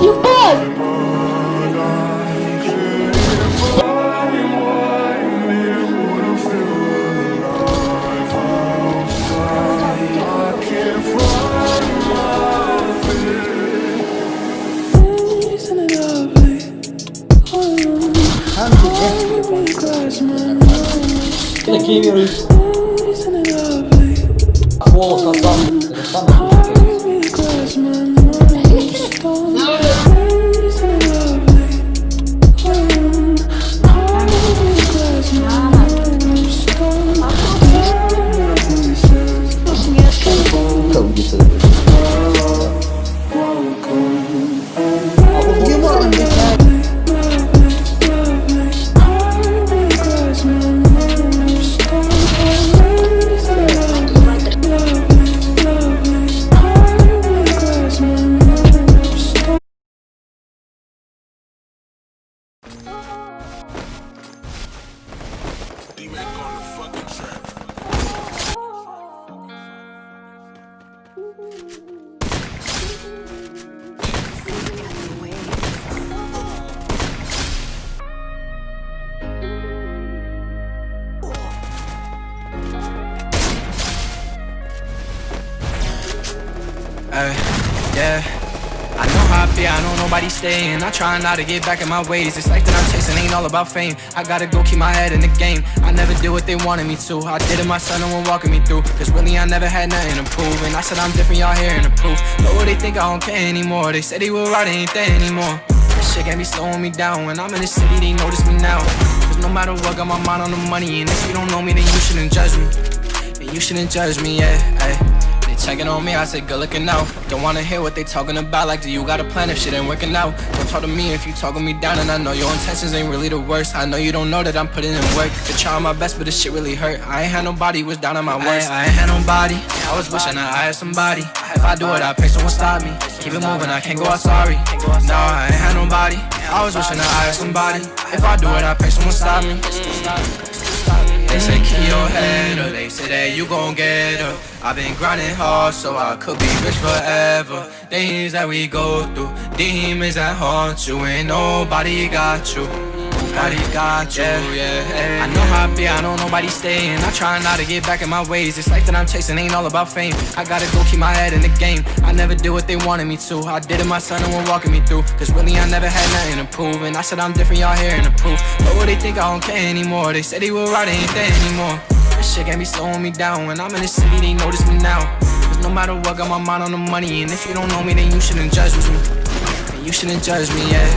Ебать! Такие миры. Волос отдам. Это самое. Yeah, I know how I feel, I know nobody's staying. I try not to get back in my ways. This life that I'm chasing ain't all about fame. I gotta go keep my head in the game. I never did what they wanted me to. I did it myself, no one walking me through. Cause really I never had nothing to prove. And I said I'm different, y'all hearing the proof. But what they think I don't care anymore. They said they were right, ain't there anymore. This shit can't be slowing me down. When I'm in the city, they notice me now. Cause no matter what, got my mind on the money. And if you don't know me, then you shouldn't judge me. Then you shouldn't judge me, yeah, ay. Checking on me, I said good looking out. Don't wanna hear what they talking about. Like, do you got a plan if shit ain't working out? Don't talk to me if you talking me down. And I know your intentions ain't really the worst. I know you don't know that I'm putting in work. Been trying my best, but this shit really hurt. I ain't had nobody, was down on my worst. I ain't had nobody, I was wishing I had somebody. If I do it, I pray someone stop me. Keep it moving, I can't go out sorry. No, I ain't had nobody, I was wishing I had somebody. If I do it, I pray someone stop me. They say keep your head up, they say that you gon' get up. I've been grinding hard so I could be rich forever. Things that we go through, demons that haunt you. Ain't nobody got you, nobody got you, yeah. I know how I feel, I know nobody's staying. I try not to get back in my ways. This life that I'm chasing ain't all about fame. I gotta go keep my head in the game. I never did what they wanted me to. I did it myself, no one walking me through. Cause really I never had nothing to prove. And I said I'm different, y'all hearing the proof. But what they think I don't care anymore. They said they were right, ain't there anymore. This shit can't be slowing me down. When I'm in the city, they notice me now. Cause no matter what, got my mind on the money. And if you don't know me, then you shouldn't judge me. Then you shouldn't judge me, yeah.